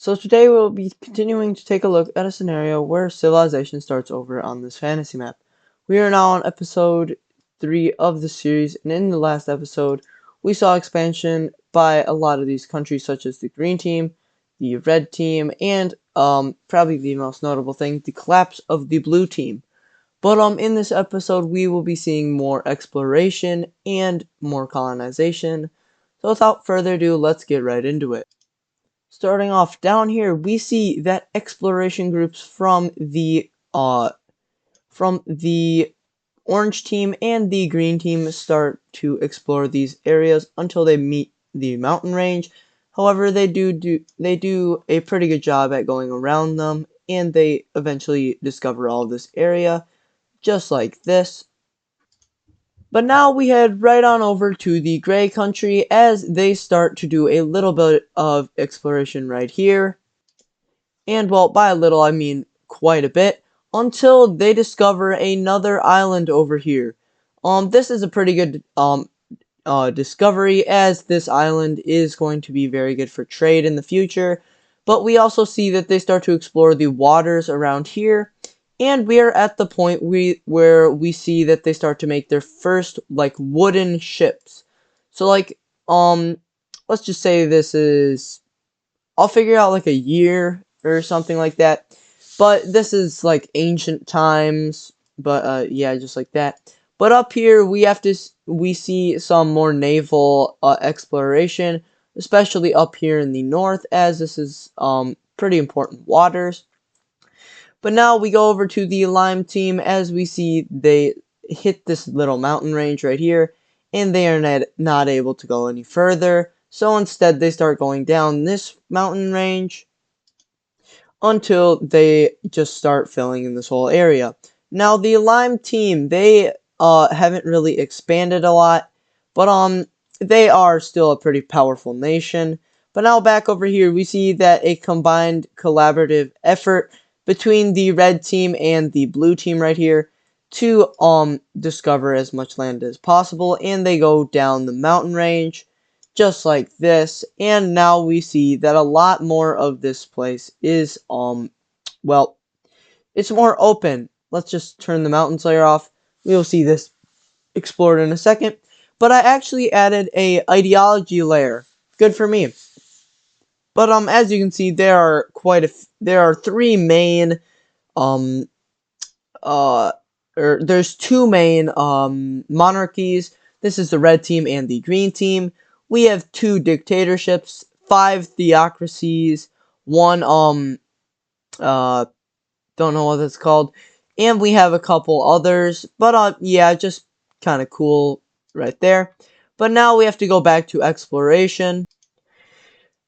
So today we'll be continuing to take a look at a scenario where civilization starts over on this fantasy map. We are now on episode 3 of the series, and in the last episode we saw expansion by a lot of these countries such as the green team, the red team, and probably the most notable thing, the collapse of the blue team. But in this episode we will be seeing more exploration and more colonization. So without further ado, let's get right into it. Starting off down here, we see that exploration groups from the orange team and the green team start to explore these areas until they meet the mountain range. However, they do a pretty good job at going around them, and they eventually discover all of this area, just like this. But now we head right on over to the gray country as they start to do a little bit of exploration right here. And well, by a little I mean quite a bit, until they discover another island over here. This is a pretty good discovery, as this island is going to be very good for trade in the future. But we also see that they start to explore the waters around here, and we are at the point where we see that they start to make their first like wooden ships. So let's just say this is, I'll figure out like a year or something like that. But this is like ancient times. But yeah, just like that. But up here we see some more naval exploration, especially up here in the north, as this is pretty important waters. But now we go over to the lime team as we see they hit this little mountain range right here, and they are not able to go any further. So instead they start going down this mountain range until they just start filling in this whole area. Now the lime team, they haven't really expanded a lot, but they are still a pretty powerful nation. But now back over here we see that a combined collaborative effort between the red team and the blue team right here to discover as much land as possible, and they go down the mountain range just like this. And now we see that a lot more of this place is well, it's more open. Let's just turn the mountains layer off. We'll see this explored in a second. But I actually added a ideology layer. Good for me. But as you can see, there are three main um there's two main monarchies. This is the red team and the green team. We have two dictatorships, 5 theocracies, one don't know what it's called, and we have a couple others. But yeah, just kind of cool right there. But now we have to go back to exploration,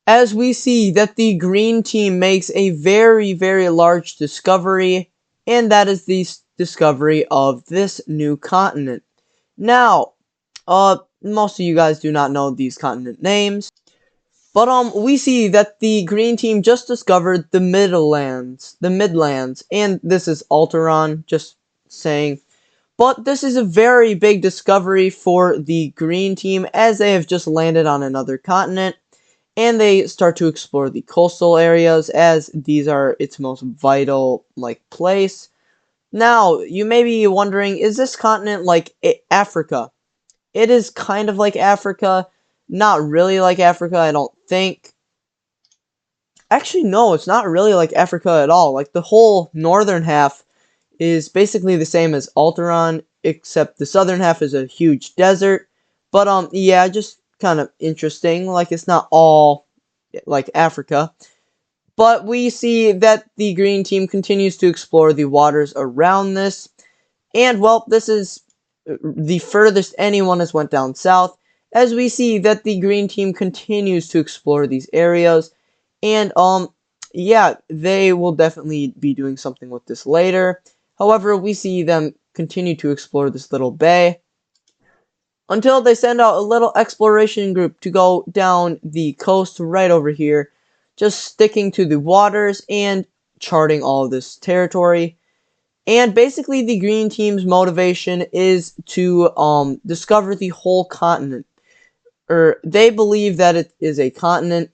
as we see that the green team makes a very, very large discovery, and that is the discovery of this new continent. Now, most of you guys do not know these continent names, but we see that the green team just discovered the Midlands, and this is Alteron, just saying. But this is a very big discovery for the green team, as they have just landed on another continent, and they start to explore the coastal areas, as these are its most vital place. Now, you may be wondering, is this continent like Africa? It is kind of like Africa, not really like Africa, I don't think. Actually, no, it's not really like Africa at all. Like, the whole northern half is basically the same as Alteron, except the southern half is a huge desert. But yeah, just kind of interesting. Like, it's not all like Africa. But we see that the green team continues to explore the waters around this. And well, this is the furthest anyone has went down south, as we see that the green team continues to explore these areas. And yeah, they will definitely be doing something with this later. However, we see them continue to explore this little bay until they send out a little exploration group to go down the coast right over here, just sticking to the waters and charting all of this territory. And basically the green team's motivation is to discover the whole continent. Or they believe that it is a continent,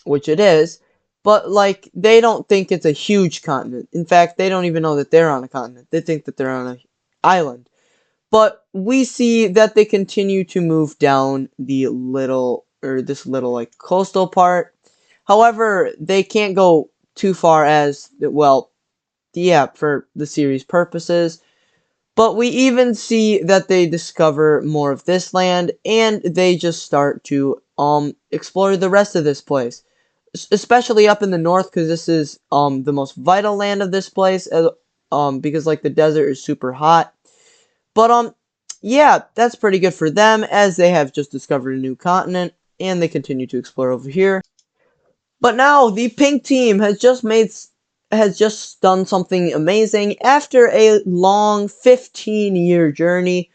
which it is. but like they don't think it's a huge continent. In fact, they don't even know that they're on a continent. They think that they're on an island. But we see that they continue to move down the this little like coastal part. However, they can't go too far as well, yeah, for the series purposes. But we even see that they discover more of this land, and they just start to explore the rest of this place, especially up in the north, because this is the most vital land of this place, because like the desert is super hot. But yeah, that's pretty good for them, as they have just discovered a new continent, and they continue to explore over here. But now the pink team has just done something amazing. After a long 15-year journey,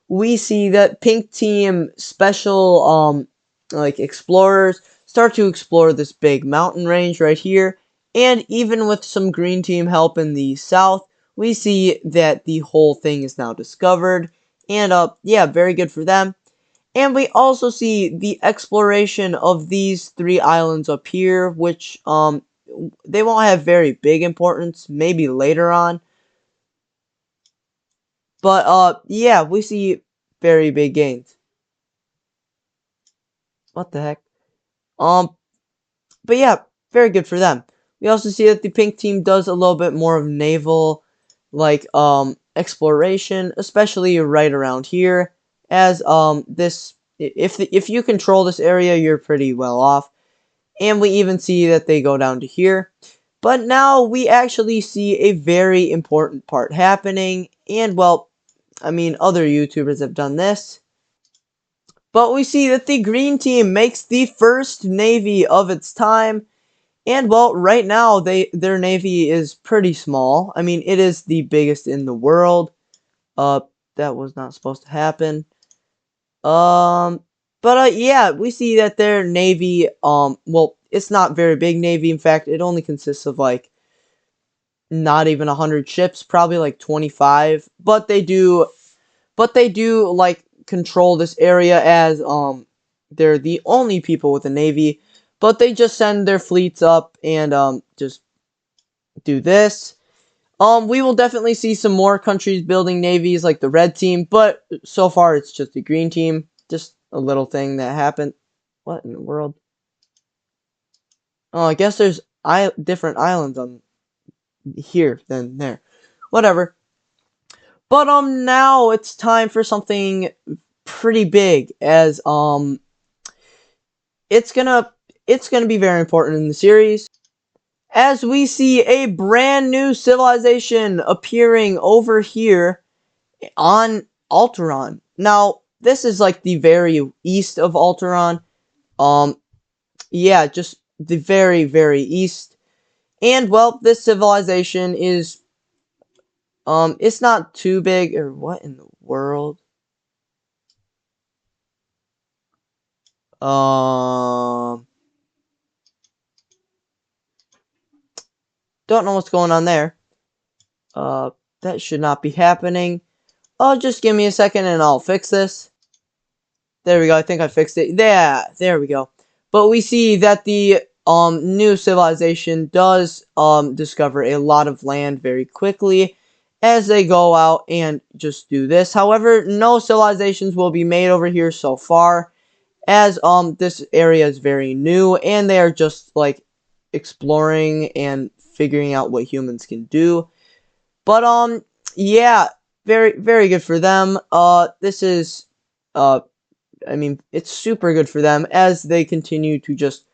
we see that pink team special like explorers start to explore this big mountain range right here, and even with some green team help in the south, we see that the whole thing is now discovered, and yeah, very good for them. And we also see the exploration of these 3 islands up here, which they won't have very big importance, maybe later on. But yeah, we see very big gains. What the heck? Um but yeah, very good for them. We also see that the pink team does a little bit more of naval like exploration, especially right around here, as this if you control this area, you're pretty well off. And we even see that they go down to here. But now we actually see a very important part happening, and well, I mean, other YouTubers have done this. But we see that the green team makes the first navy of its time. And well, right now their navy is pretty small. I mean, it is the biggest in the world. That was not supposed to happen. But yeah, we see that their navy, well, it's not very big navy. In fact, it only consists of like not even 100 ships, probably like 25. But they do like control this area, as they're the only people with a navy. But they just send their fleets up and just do this. We will definitely see some more countries building navies like the red team, but so far it's just the green team. Just a little thing that happened. What in the world? Oh, I guess there's different islands on here than there. Whatever. But now it's time for something pretty big, as it's gonna be very important in the series, as we see a brand new civilization appearing over here on Alteron. Now, this is like the very east of Alteron. Yeah, just the very, very east. And well, this civilization is it's not too big, or what in the world? Don't know what's going on there. That should not be happening. Oh, just give me a second and I'll fix this. There we go. I think I fixed it. There we go. But we see that the new civilization does discover a lot of land very quickly as they go out and just do this. However, no civilizations will be made over here so far, as this area is very new and they are just like exploring and figuring out what humans can do. But yeah, very, very good for them. This is I mean, it's super good for them as they continue to just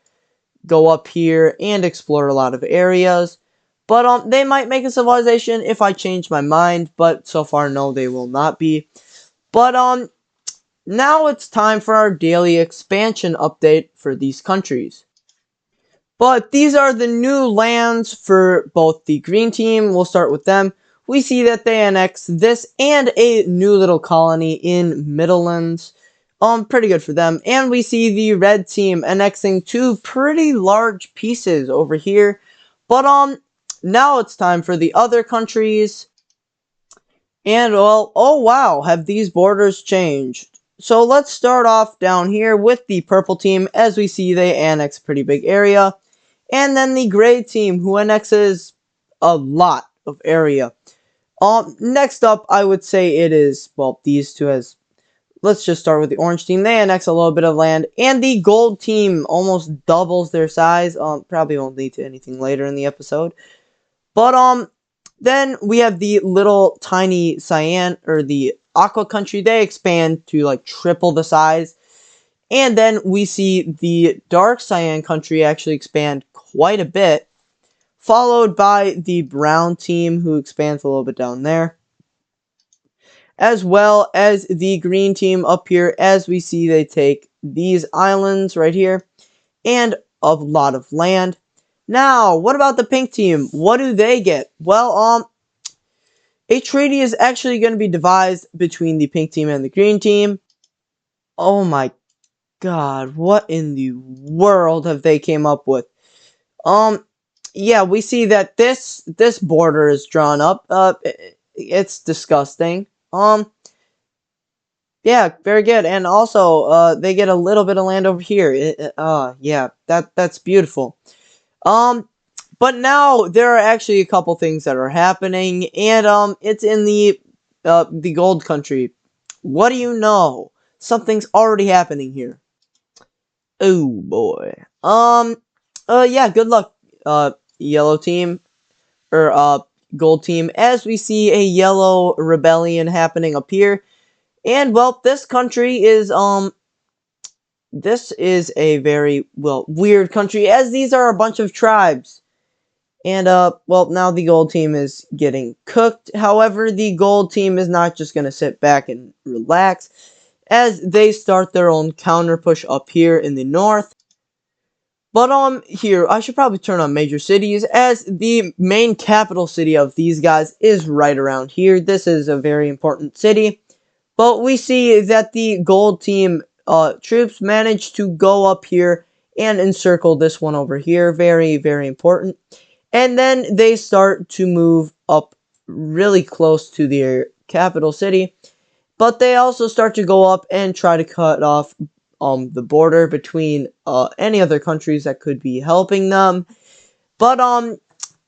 go up here and explore a lot of areas. But they might make a civilization if I change my mind, but so far no, they will not be. But now it's time for our daily expansion update for these countries. But these are the new lands for both the green team. We'll start with them. We see that they annex this and a new little colony in Middlelands. Pretty good for them. And we see the red team annexing 2 pretty large pieces over here. But now it's time for the other countries. And well, oh wow, have these borders changed? So let's start off down here with the purple team, as we see they annex a pretty big area. And then the gray team, who annexes a lot of area. Next up, I would say it is, well, these two as, let's just start with the orange team. They annex a little bit of land, and the gold team almost doubles their size. Probably won't lead to anything later in the episode. But, then we have the little tiny cyan, or the aqua country. They expand to, like, triple the size. And then we see the dark cyan country actually expand quite a bit, followed by the brown team, who expands a little bit down there, as well as the green team up here. As we see, they take these islands right here and a lot of land. Now, what about the pink team? What do they get? Well, a treaty is actually going to be devised between the pink team and the green team. Oh my god, what in the world have they came up with? Yeah, we see that this border is drawn up. It's disgusting. Yeah, very good. And also, they get a little bit of land over here. Yeah, that's beautiful. But now there are actually a couple things that are happening, and it's in the gold country. What do you know? Something's already happening here. Oh boy. Yeah, good luck, yellow team, or, gold team, as we see a yellow rebellion happening up here. And, well, this is a very, well, weird country, as these are a bunch of tribes. And, well, now the gold team is getting cooked. However, the gold team is not just gonna sit back and relax, as they start their own counter push up here in the north. But, here, I should probably turn on major cities, as the main capital city of these guys is right around here. This is a very important city. But we see that the gold team, troops managed to go up here and encircle this one over here. Very, very important. And then they start to move up really close to their capital city. But they also start to go up and try to cut off the border between any other countries that could be helping them. But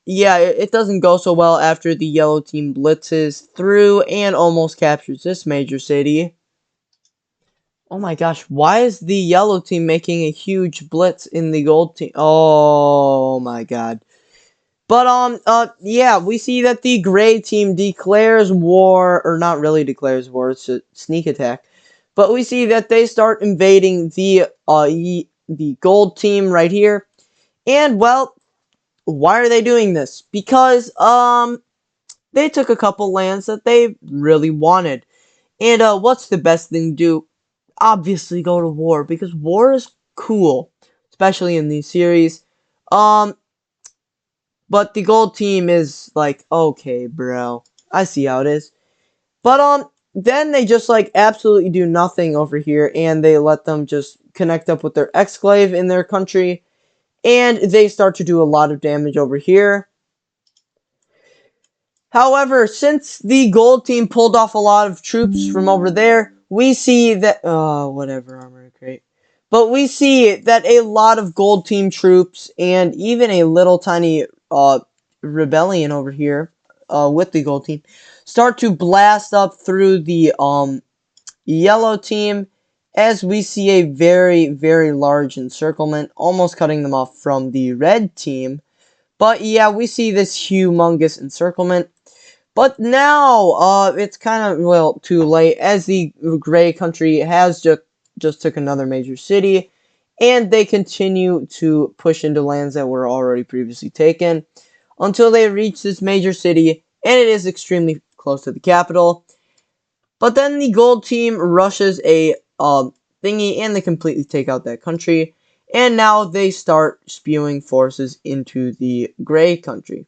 yeah, it doesn't go so well after the yellow team blitzes through and almost captures this major city. Oh my gosh, why is the yellow team making a huge blitz in the gold team? Oh my god. But yeah, we see that the gray team declares war, or not really declares war, it's a sneak attack. But we see that they start invading the gold team right here. And, well, why are they doing this? Because, they took a couple lands that they really wanted. And, what's the best thing to do? Obviously go to war, because war is cool, especially in these series. But the gold team is like, okay, bro, I see how it is. But, then they just, like, absolutely do nothing over here, and they let them just connect up with their exclave in their country, and they start to do a lot of damage over here. However, since the gold team pulled off a lot of troops from over there, we see that, whatever, armor crate. But we see that a lot of gold team troops, and even a little tiny, rebellion over here, with the gold team, start to blast up through the, yellow team, as we see a very, very large encirclement, almost cutting them off from the red team. But yeah, we see this humongous encirclement. But now, it's kind of, well, too late, as the gray country has just took another major city, and they continue to push into lands that were already previously taken, until they reach this major city, and it is extremely close to the capital. But then the gold team rushes a thingy, and they completely take out that country, and now they start spewing forces into the gray country.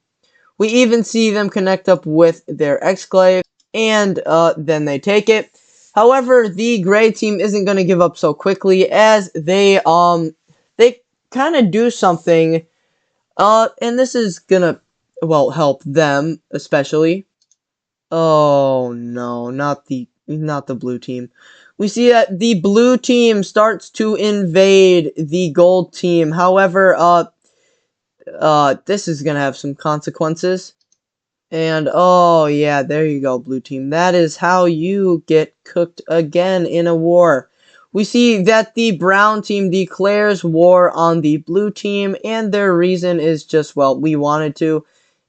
We even see them connect up with their exclave, and then they take it. However, the gray team isn't going to give up so quickly, as they kind of do something, and this is gonna, well, help them especially. Oh no, not the blue team. We see that the blue team starts to invade the gold team. However, this is gonna have some consequences. And oh yeah, there you go, blue team. That is how you get cooked again in a war. We see that the brown team declares war on the blue team, and their reason is just, well, we wanted to,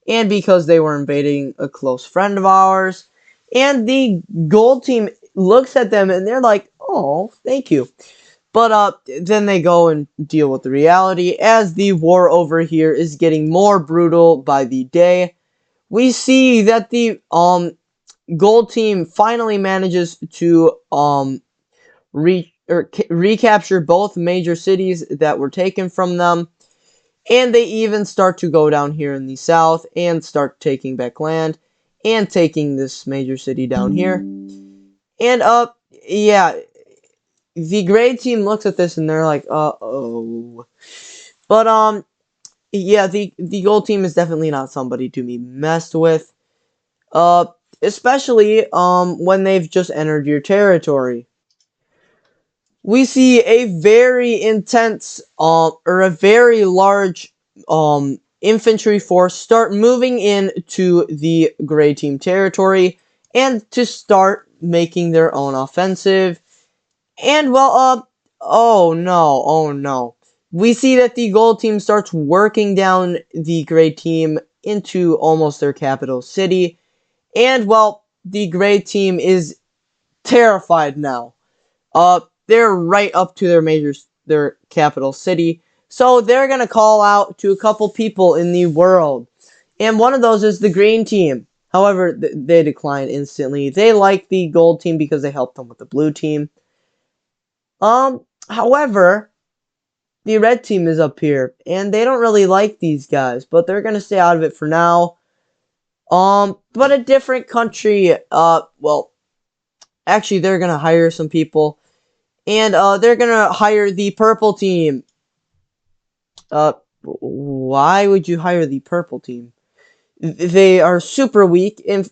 and because they were invading a close friend of ours. And the gold team looks at them and they're like, oh, thank you. But then they go and deal with the reality as the war over here is getting more brutal by the day. We see that the gold team finally manages to recapture both major cities that were taken from them, and they even start to go down here in the south and start taking back land and taking this major city down here. And yeah, the gray team looks at this and they're like, uh-oh. But yeah, the gold team is definitely not somebody to be messed with. Uh, especially when they've just entered your territory. We see a very intense or a very large infantry force start moving in to the gray team territory and to start making their own offensive. And well, oh no, oh no. We see that the gold team starts working down the gray team into almost their capital city. And, well, the gray team is terrified now. They're right up to their capital city. So they're going to call out to a couple people in the world. And one of those is the green team. However, they decline instantly. They like the gold team because they helped them with the blue team. However, the red team is up here. And they don't really like these guys. But they're going to stay out of it for now. But a different country, well, actually, they're gonna hire some people, and, they're gonna hire the purple team. Why would you hire the purple team? They are super weak, and,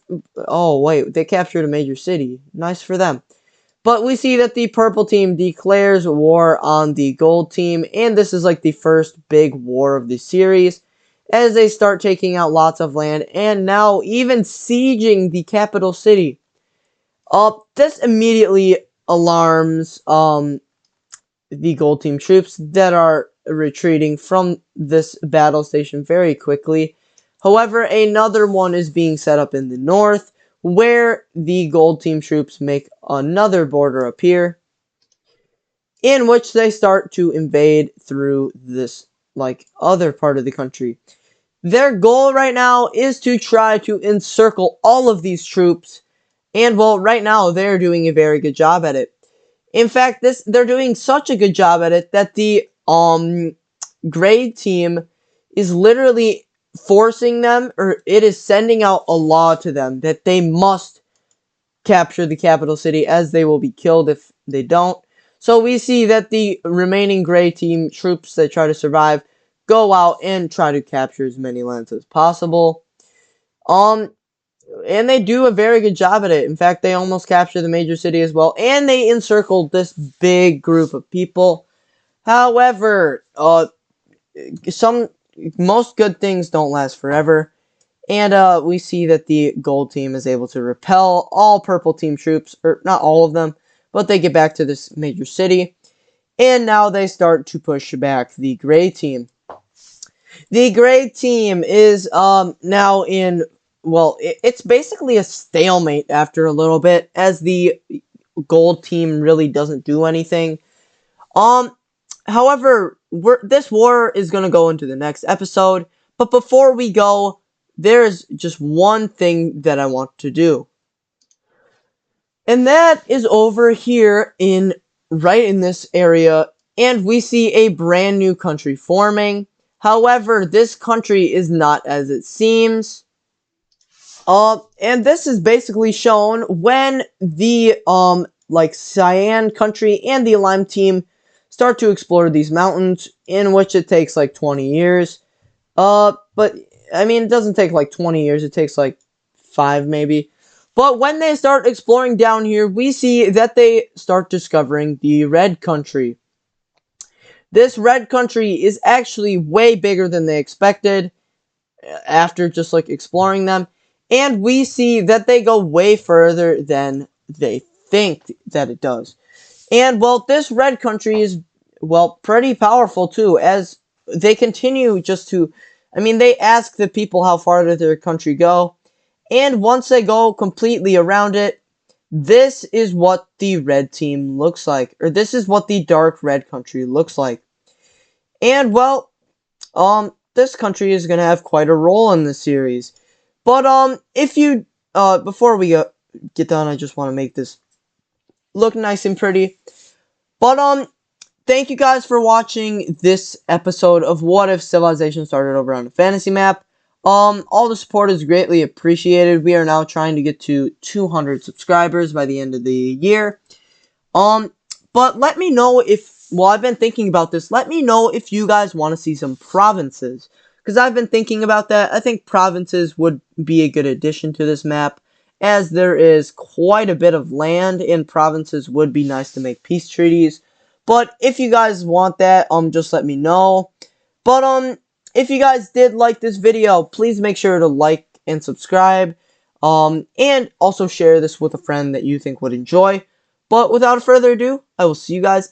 oh, wait, they captured a major city. Nice for them. But we see that the purple team declares war on the gold team, and this is like the first big war of the series, as they start taking out lots of land, and now even sieging the capital city. This immediately alarms the gold team troops that are retreating from this battle station very quickly. However, another one is being set up in the north, where the gold team troops make another border appear, in which they start to invade through this, like, other part of the country. Their goal right now is to try to encircle all of these troops, and, well, right now they're doing a very good job at it. In fact, they're doing such a good job at it that the gray team is literally forcing them, or it is sending out a law to them that they must capture the capital city, as they will be killed if they don't. So we see that the remaining gray team troops that try to survive go out and try to capture as many lands as possible. And they do a very good job at it. In fact, they almost capture the major city as well, and they encircled this big group of people. However, most good things don't last forever, and we see that the gold team is able to repel all purple team troops, or not all of them, but they get back to this major city, and now they start to push back the gray team. The gray team is now in, well, it's basically a stalemate after a little bit, as the gold team really doesn't do anything. However, this war is going to go into the next episode, but before we go, there's just one thing that I want to do. And that is over here right in this area, and we see a brand new country forming. However, this country is not as it seems. And this is basically shown when the, like, cyan country and the lime team start to explore these mountains, in which it takes, like, 20 years. But, I mean, it doesn't take, like, 20 years. It takes, like, 5, maybe. But when they start exploring down here, we see that they start discovering the red country. this red country is actually way bigger than they expected after just like exploring them. And we see that they go way further than they think that it does. And, well, this red country is, well, pretty powerful, too, as they continue just to, I mean, they ask the people how far did their country go, and once they go completely around it, this is what the red team looks like, or this is what the dark red country looks like. And, well, this country is going to have quite a role in the series. But, if you, before we get done, I just want to make this look nice and pretty. But, thank you guys for watching this episode of What If Civilization Started Over on a Fantasy Map. All the support is greatly appreciated. We are now trying to get to 200 subscribers by the end of the year. But let me know if, well, I've been thinking about this. Let me know if you guys want to see some provinces, because I've been thinking about that. I think provinces would be a good addition to this map, as there is quite a bit of land, and provinces would be nice to make peace treaties. But if you guys want that, just let me know. But, if you guys did like this video, please make sure to like and subscribe. And also share this with a friend that you think would enjoy. But without further ado, I will see you guys